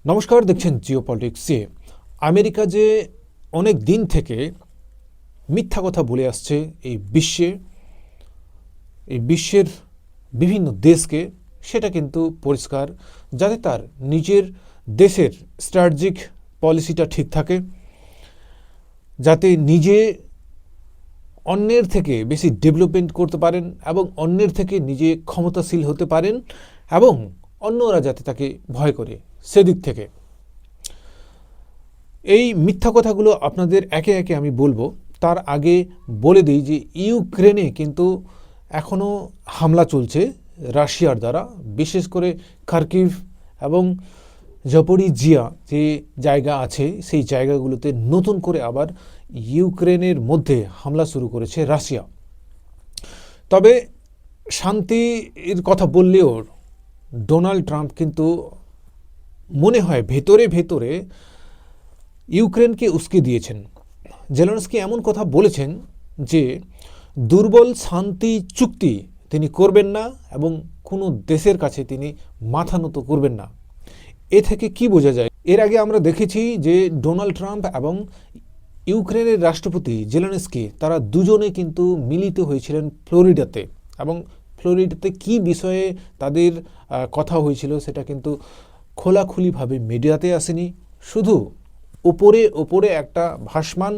নমস্কার, দেখছেন জিও পলিটিক্সে। আমেরিকা যে অনেক দিন থেকে মিথ্যা কথা বলে আসছে এই বিশ্বের বিভিন্ন দেশকে, সেটা কিন্তু পরিষ্কার, যাতে তার নিজের দেশের স্ট্র্যাটেজিক পলিসিটা ঠিক থাকে, যাতে নিজে অন্যের থেকে বেশি ডেভেলপমেন্ট করতে পারেন এবং অন্যের থেকে নিজে ক্ষমতাশীল হতে পারেন এবং অন্যরা যাতে তাকে ভয় করে, সেদিক থেকে এই মিথ্যা কথাগুলো আপনাদের একে একে আমি বলবো। তার আগে বলে দিই যে ইউক্রেনে কিন্তু এখনও হামলা চলছে রাশিয়ার দ্বারা, বিশেষ করে খার্কিভ এবং জাপোরিজিয়া যে জায়গা আছে সেই জায়গাগুলোতে নতুন করে আবার ইউক্রেনের মধ্যে হামলা শুরু করেছে রাশিয়া। তবে শান্তির কথা বললেও ডোনাল্ড ট্রাম্প কিন্তু মনে হয় ভেতরে ভেতরে ইউক্রেনকে উস্কে দিয়েছেন। জেলেনস্কি এমন কথা বলেছেন যে দুর্বল শান্তি চুক্তি তিনি করবেন না এবং কোনো দেশের কাছে তিনি মাথা নত করবেন না। এ থেকে কি বোঝা যায়? এর আগে আমরা দেখেছি যে ডোনাল্ড ট্রাম্প এবং ইউক্রেনের রাষ্ট্রপতি জেলেনস্কি তারা দুজনে কিন্তু মিলিত হয়েছিলেন ফ্লোরিডাতে, এবং ফ্লোরিডাতে কি বিষয়ে তাদের কথা হয়েছিল সেটা কিন্তু খোলাখুলিভাবে মিডিয়াতে আসেনি। শুধু ওপরে ওপরে একটা ভাসমান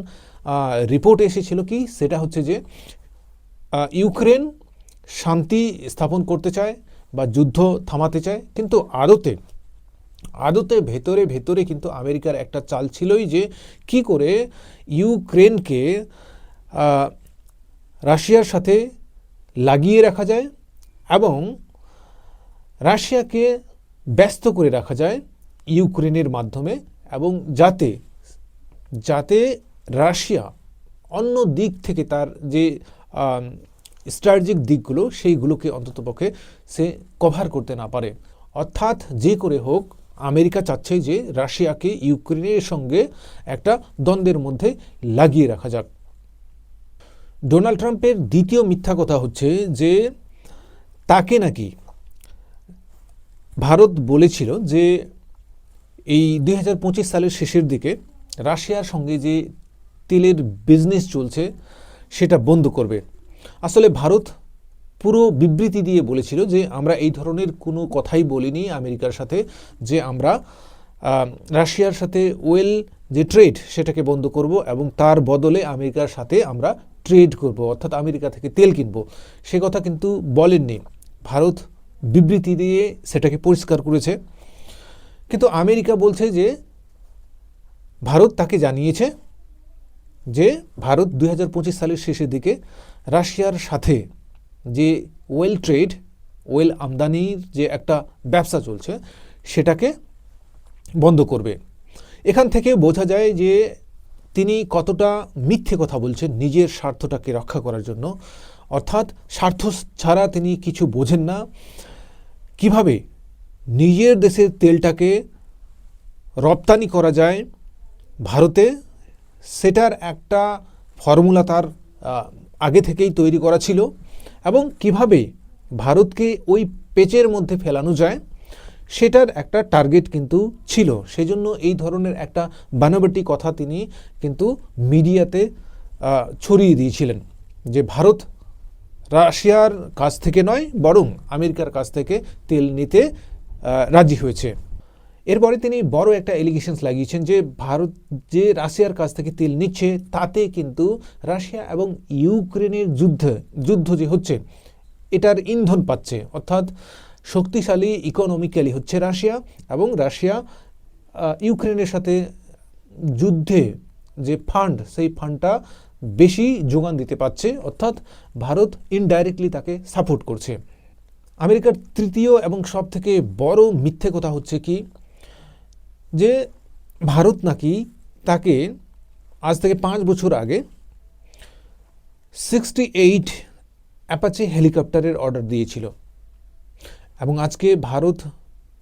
রিপোর্ট এসেছিল, কি সেটা হচ্ছে যে ইউক্রেন শান্তি স্থাপন করতে চায় বা যুদ্ধ থামাতে চায়, কিন্তু আদতে ভেতরে ভেতরে কিন্তু আমেরিকার একটা চাল ছিলই যে কি করে ইউক্রেনকে রাশিয়ার সাথে লাগিয়ে রাখা যায় এবং রাশিয়াকে ব্যস্ত করে রাখা যায় ইউক্রেনের মাধ্যমে, এবং যাতে রাশিয়া অন্য দিক থেকে তার যে স্ট্র্যাটেজিক দিকগুলো সেইগুলোকে অন্ততপক্ষে সে কভার করতে না পারে। অর্থাৎ যে করে হোক আমেরিকা চাচ্ছে যে রাশিয়াকে ইউক্রেনের সঙ্গে একটা দ্বন্দ্বের মধ্যে লাগিয়ে রাখা যাক। ডোনাল্ড ট্রাম্পের দ্বিতীয় মিথ্যা কথা হচ্ছে যে তাকে নাকি ভারত বলেছিল যে এই 2025 সালের শেষের দিকে রাশিয়ার সঙ্গে যে তেলের বিজনেস চলছে সেটা বন্ধ করবে। আসলে ভারত পুরো বিবৃতি দিয়ে বলেছিল যে আমরা এই ধরনের কোনো কথাই বলিনি আমেরিকার সাথে, যে আমরা রাশিয়ার সাথে ওয়েল যে ট্রেড সেটাকে বন্ধ করব এবং তার বদলে আমেরিকার সাথে আমরা ট্রেড করব, অর্থাৎ আমেরিকা থেকে তেল কিনব। সে কথা কিন্তু বলেননি। ভারত বিবৃতি দিয়ে সেটাকে পরিষ্কার করেছে, কিন্তু আমেরিকা বলছে যে ভারত তাকে জানিয়েছে যে ভারত 2025 সালের শেষের দিকে রাশিয়ার সাথে যে ওয়েল আমদানির যে একটা ব্যবসা চলছে সেটাকে বন্ধ করবে। এখান থেকে বোঝা যায় যে তিনি কতটা মিথ্যে কথা বলছেন নিজের স্বার্থটাকে রক্ষা করার জন্য। অর্থাৎ স্বার্থ ছাড়া তিনি কিছু বোঝেন না, কিভাবে নিজের দেশের তেলটাকে রপ্তানি করা যায় ভারতে, সেটার একটা ফর্মুলা তার আগে থেকেই তৈরি করা ছিল, এবং কিভাবে ভারতকে ওই পেচের মধ্যে ফেলানো যায় সেটার একটা টার্গেট কিন্তু ছিল। সেজন্য এই ধরনের একটা বানোয়াটি কথা তিনি কিন্তু মিডিয়াতে ছড়িয়ে দিয়েছিলেন যে ভারত রাশিয়ার কাছ থেকে নয় বরং আমেরিকার কাছ থেকে তেল নিতে রাজি হয়েছে। এরপরে তিনি বড় একটা এলিগেশনস লাগিয়েছেন যে ভারত যে রাশিয়ার কাছ থেকে তেল নিচ্ছে তাতে কিন্তু রাশিয়া এবং ইউক্রেনের যুদ্ধ যে হচ্ছে এটার ইন্ধন পাচ্ছে, অর্থাৎ শক্তিশালী ইকোনমিক্যালি হচ্ছে রাশিয়া, এবং রাশিয়া ইউক্রেনের সাথে যুদ্ধে যে ফান্ড সেই ফান্ডটা বেশি যোগান দিতে পারছে, অর্থাৎ ভারত ইনডাইরেক্টলি তাকে সাপোর্ট করছে। আমেরিকার তৃতীয় এবং সব থেকে বড় মিথ্যে কথা হচ্ছে কি যে ভারত নাকি তাকে আজ থেকে 5 বছর আগে 68 অ্যাপাচি হেলিকপ্টারের অর্ডার দিয়েছিল, এবং আজকে ভারত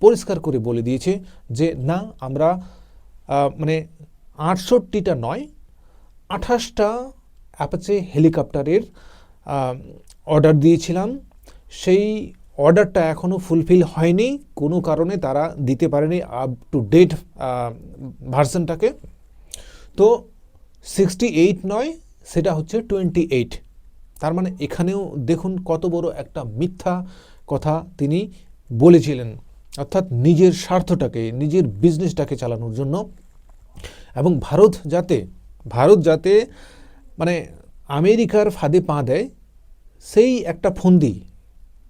পরিষ্কার করে বলে দিয়েছে যে না, আমরা 68টা নয় 28টা অ্যাপাচি হেলিকপ্টারের অর্ডার দিয়েছিলাম। সেই অর্ডারটা এখনও ফুলফিল হয়নি, কোনো কারণে তারা দিতে পারেনি আপ টু ডেট ভার্সনটাকে। তো 68 নয়, সেটা হচ্ছে 28। তার মানে এখানেও দেখুন কত বড় একটা মিথ্যা কথা তিনি বলেছিলেন, অর্থাৎ নিজের স্বার্থটাকে, নিজের বিজনেসটাকে চালানোর জন্য। এবং ভারত যাতে মানে আমেরিকার ফাঁদে পা দেয়, সেই একটা ফন্দি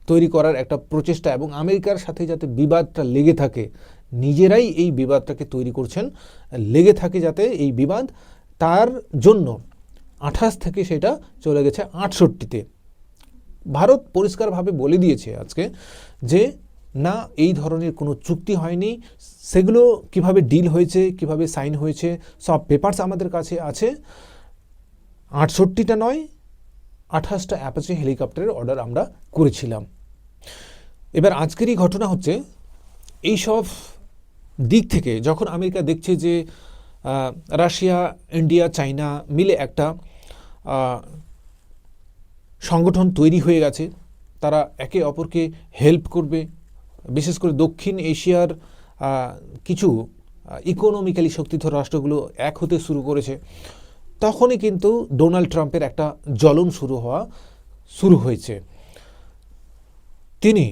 তৈরি করার একটা প্রচেষ্টা, এবং আমেরিকার সাথে যাতে বিবাদটা লেগে থাকে, নিজেরাই এই বিবাদটাকে তৈরি করছেন, লেগে থাকে যাতে এই বিবাদ, তার জন্য 28 থেকে সেটা চলে গেছে 68-তে। ভারত পরিষ্কারভাবে বলে দিয়েছে আজকে যে না, এই ধরনের কোনো চুক্তি হয়নি, সেগুলো কিভাবে ডিল হয়েছে, কিভাবে সাইন হয়েছে, সব পেপারস আমাদের কাছে আছে। 68টা নয়, 28টা অ্যাপাচি হেলিকপ্টারের অর্ডার আমরা করেছিলাম। এবার আজকেরই ঘটনা হচ্ছে, এই সব দিক থেকে যখন আমেরিকা দেখছে যে রাশিয়া, ইন্ডিয়া, চায়না মিলে একটা সংগঠন তৈরি হয়ে গেছে, তারা একে অপরকে হেল্প করবে, বিশেষ করে দক্ষিণ এশিয়ার কিছু ইকোনমিক্যালি শক্তিধর রাষ্ট্রগুলো এক হতে শুরু করেছে, তখনই কিন্তু ডোনাল্ড ট্রাম্পের একটা জ্বলন শুরু হয়েছে। তিনি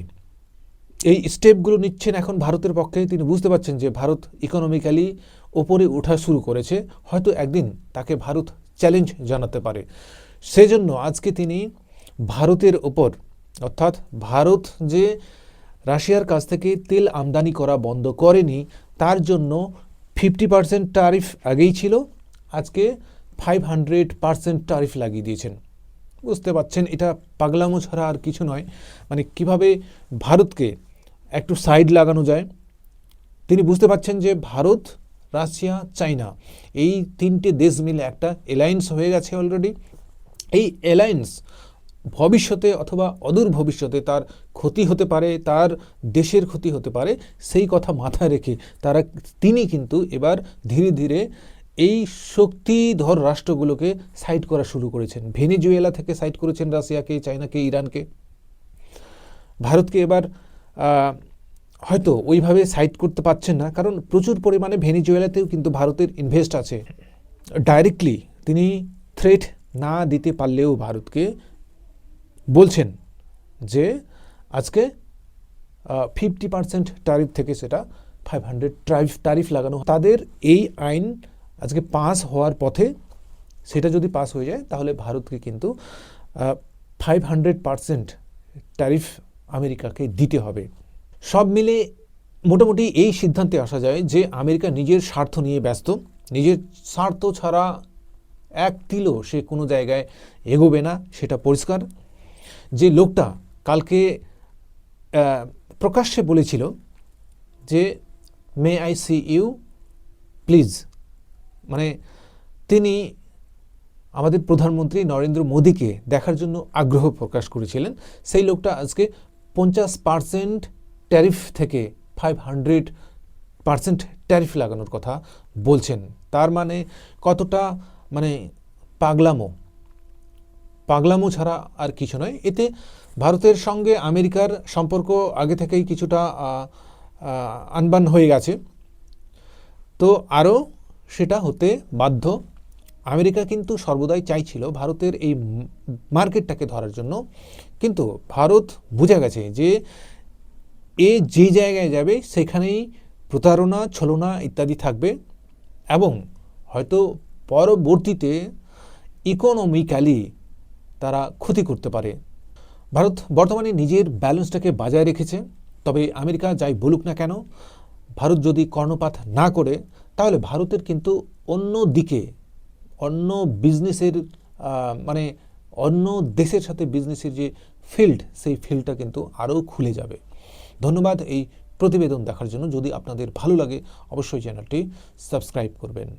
এই স্টেপগুলো নিচ্ছেন এখন ভারতের পক্ষে। তিনি বুঝতে পারছেন যে ভারত ইকোনমিক্যালি ওপরে ওঠা শুরু করেছে, হয়তো একদিন তাকে ভারত চ্যালেঞ্জ জানাতে পারে। সেজন্য আজকে তিনি ভারতের ওপর, অর্থাৎ ভারত যে রাশিয়ার কাছ থেকে তেল আমদানি করা বন্ধ করেনি, তার জন্য 50% ট্যারিফ আগেই ছিল, আজকে 500% ট্যারিফ লাগিয়ে দিয়েছেন। বুঝতে পারছেন এটা পাগলামো ছাড়া আর কিছু নয়। মানে কিভাবে ভারতকে একটু সাইড লাগানো যায়। তিনি বুঝতে পারছেন যে ভারত, রাশিয়া, চায়না এই তিনটে দেশ মিলে একটা অ্যালায়েন্স হয়ে গেছে অলরেডি। এই অ্যালায়েন্স ভবিষ্যতে অথবা অদূর ভবিষ্যতে তার ক্ষতি হতে পারে, তার দেশের ক্ষতি হতে পারে, সেই কথা মাথায় রেখে তিনি কিন্তু এবার ধীরে ধীরে এই শক্তিধর রাষ্ট্রগুলোকে সাইড করা শুরু করেছেন। ভেনেজুয়েলা থেকে সাইড করেছেন রাশিয়াকে, চায়নাকে, ইরানকে। ভারতকে এবার হয়তো ওইভাবে সাইড করতে পারছেন না, কারণ প্রচুর পরিমাণে ভেনেজুয়েলাতেও কিন্তু ভারতের ইনভেস্ট আছে। ডাইরেক্টলি তিনি থ্রেট না দিতে পারলেও ভারতকে বলছেন যে আজকে 50% ট্যারিফ থেকে সেটা 500 ট্যারিফ লাগানো। তাদের এই আইন আজকে পাস হওয়ার পথে, সেটা যদি পাস হয়ে যায় তাহলে ভারতকে কিন্তু 500% ট্যারিফ আমেরিকাকে দিতে হবে। সব মিলে মোটামুটি এই সিদ্ধান্তে আসা যায় যে আমেরিকা নিজের স্বার্থ নিয়ে ব্যস্ত, নিজের স্বার্থ ছাড়া এক তিলও সে কোনো জায়গায় এগোবে না, সেটা পরিষ্কার। যে লোকটা কালকে প্রকাশ্যে বলেছিল যে may I see you please, মানে তিনি আমাদের প্রধানমন্ত্রী নরেন্দ্র মোদীকে দেখার জন্য আগ্রহ প্রকাশ করেছিলেন, সেই লোকটা আজকে 50% ট্যারিফ থেকে 500% ট্যারিফ লাগানোর কথা বলছেন। তার মানে কতটা মানে পাগলামো ছাড়া আর কিছু নয়। এতে ভারতের সঙ্গে আমেরিকার সম্পর্ক আগে থেকেই কিছুটা আনবান হয়ে গেছে, তো আরও সেটা হতে বাধ্য। আমেরিকা কিন্তু সর্বদাই চাইছিল ভারতের এই মার্কেটটাকে ধরার জন্য, কিন্তু ভারত বুঝে গেছে যে যে জায়গায় যাবে সেখানেই প্রতারণা, ছলনা ইত্যাদি থাকবে, এবং হয়তো পরবর্তীতে ইকোনমিক্যালি তারা ক্ষতি করতে পারে। ভারত বর্তমানে নিজের ব্যালেন্সটাকে বজায় রেখেছে, তবে আমেরিকা যাই বলুক না কেন, ভারত যদি কর্ণপাত না করে তাহলে ভারতের কিন্তু অন্য বিজনেসের মানে অন্য দেশের সাথে বিজনেসের যে ফিল্ড, সেই ফিল্ডটা কিন্তু আরও খুলে যাবে। ধন্যবাদ এই প্রতিবেদন দেখার জন্য। যদি আপনাদের ভালো লাগে অবশ্যই চ্যানেলটি সাবস্ক্রাইব করবেন।